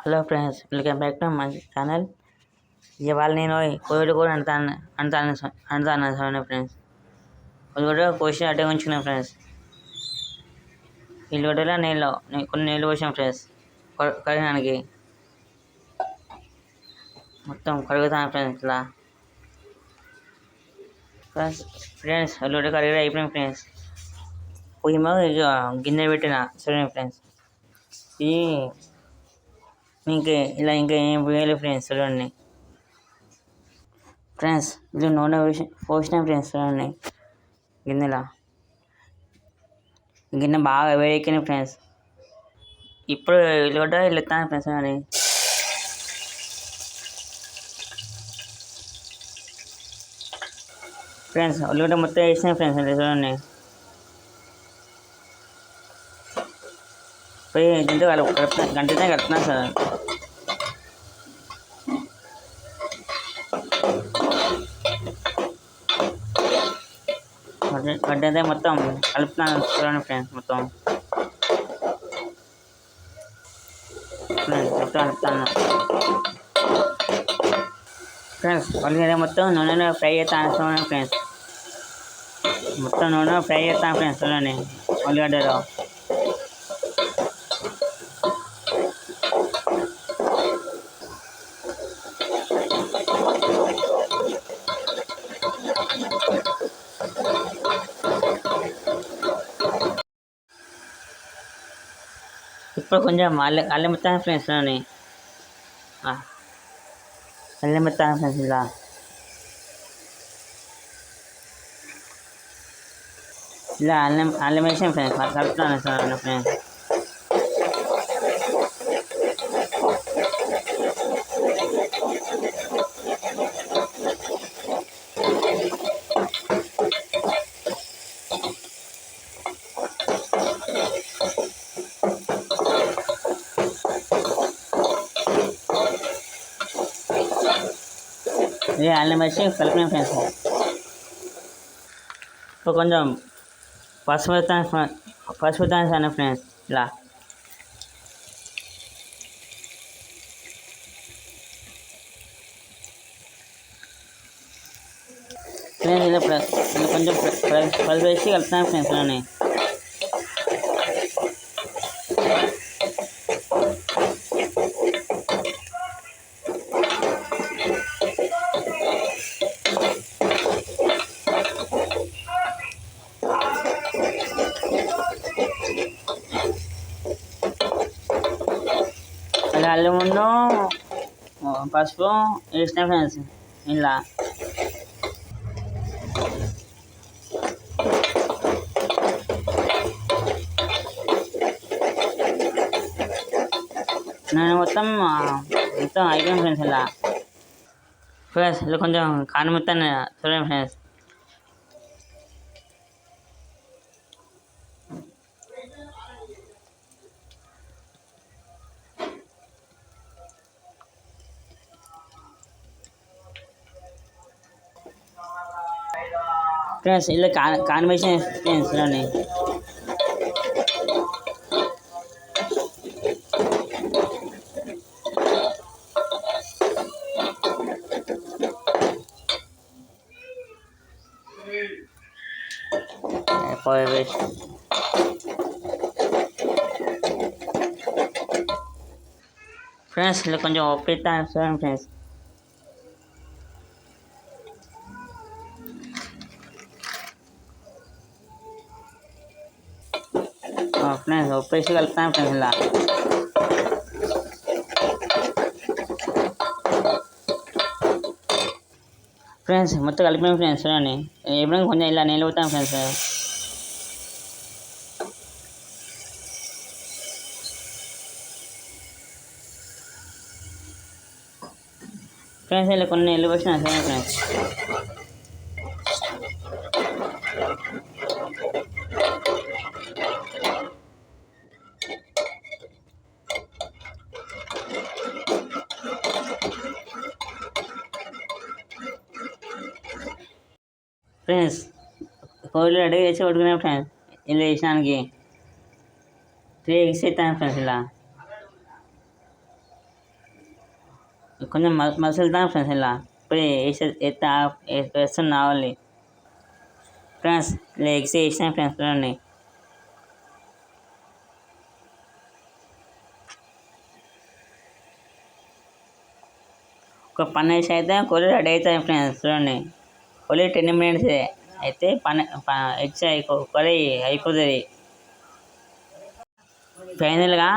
Hello friends, welcome back to my channel. ఇవాళ నేను Covid కూడా అంటాను ఫ్రెండ్స్. కూడా పోసి అడ్డే ఉంచుకున్నాను ఫ్రెండ్స్. ఈ లోటలో కొన్ని నీళ్ళు పోసాం ఫ్రెండ్స్ కడగడానికి. మొత్తం కడుగుతాను ఫ్రెండ్స్ ఇట్లా. ఫ్రెండ్స్ లోట కడిగి అయిపోయింది ఫ్రెండ్స్. పొయ్యి ఇక గిన్నె పెట్టిన చూడండి ఫ్రెండ్స్. ఇది ఇంకా ఏం వేయలేదు ఫ్రెండ్స్ చూడండి ఫ్రెండ్స్. ఇది నూనె పోసిన ఫ్రెండ్స్ చూడండి గిన్నెలో. గిన్నె బాగా వేడెక్కింది ఫ్రెండ్స్. ఇప్పుడు ఇల్లుగడ్డ ఎత్తాను ఫ్రెండ్స్ అని. ఫ్రెండ్స్ ఉల్లిగడ్డ మొత్తం వేసిన ఫ్రెండ్స్ అంటే చూడండి. పోయి దీంతో గంటతో కలుపుతున్నాను సార్. గడ్డ అయితే మొత్తం కలుపుతున్నాను చూడండి ఫ్రెండ్స్. మొత్తం కలుపుతాను ఫ్రెండ్స్. ఉల్లిగడ్డ మొత్తం నూనెలో ఫ్రై చేస్తాను చూడండి ఫ్రెండ్స్. మొత్తం నూనెలో ఫ్రై చేస్తాను ఫ్రెండ్స్ చూడండి ఉల్లిగడ్డలో. ఇప్పుడు కొంచెం అల్లం ఎత్తాను ఫ్రెండ్స్ చూడండి. అల్లం ఎత్తాను ఫ్రెండ్స్ ఇలా అల్లం వేసాను ఫ్రెండ్స్. కలుపుతాను చూడండి ఫ్రెండ్స్. ఇది అల్లం వేసి కలిపిన ఫ్రెండ్స్. ఇప్పుడు కొంచెం పసుపు వేస్తాను ఫ్రెండ్స్ ఇలా. ఫ్రెండ్స్ ఇలా కొంచెం పసుపు వేసి కలుపుతాను ఫ్రెండ్స్ అని. అల్లమును పసుపు వేసిన ఫ్రెండ్స్ ఇలా. నేను మొత్తం అయిపోయింది ఫ్రెండ్స్ ఇలా. ఫ్రెండ్స్ ఇలా కొంచెం కారం మొత్తం చూడండి ఫ్రెండ్స్. ఫ్రెండ్స్ ఇలా కాంబినేషన్ ఫ్రెండ్స్ చూడండి. ఫ్రెండ్స్ ఇలా కొంచెం ఉప్పు ఇస్తాను చూడండి ఫ్రెండ్స్. ఫ్రెండ్స్ ఉప్పు వేసి కలుపుతాను ఫ్రెండ్స్ ఇలా. ఫ్రెండ్స్ మొత్తం కలిపినాం ఫ్రెండ్స్ చూడండి. ఎప్పుడైనా కొంచెం ఇలా నీళ్ళు పోతాను ఫ్రెండ్స్. ఫ్రెండ్స్ ఇలా కొన్ని నీళ్ళు పోసిన చూడండి ఫ్రెండ్స్. ఫ్రెండ్స్ కోళ్ళు రెడీ చేసి పట్టుకున్నాం ఫ్రెండ్స్. ఇలా వేసానికి 3 eggs ఇస్తాను ఫ్రెండ్స్ ఇలా. కొంచెం మసులుతాను ఫ్రెండ్స్ ఇలా ఇప్పుడే వేస్తున్నా ఆవాలి ఫ్రెండ్స్ ఇలా ఎగ్స్ వేసినా ఫ్రెండ్స్ చూడండి. ఒక 12 అయితే కూర రెడీ అవుతుంది ఫ్రెండ్స్ చూడండి. ఓన్లీ 10 minutes అయితే ఎగ్స్ కర్రీ అయిపోతుంది. ఫైనల్గా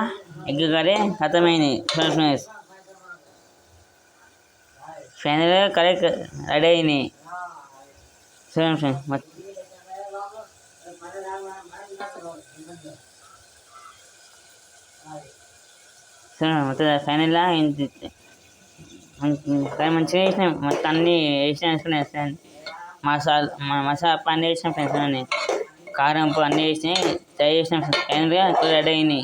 ఎగ్ కర్రీ ఖతమైంది చూడండి ఫ్రెండ్స్. ఫైనల్గా కర్రీ రెడీ అయింది చూడండి ఫ్రెండ్స్. చూడండి మొత్తం ఫైనల్గా కర్రీ మంచిగా వేసినాం. మొత్తం అన్నీ వేసినా ఫ్రెండ్స్. మసాలా అన్నీ వేసినాం ఫ్రెండ్స్. కారం ఉప్పు అన్నీ వేసినాయి ట్రై చేసినాం ఫ్రెండ్స్. ఫైనల్గా కూర రెడీ అయింది.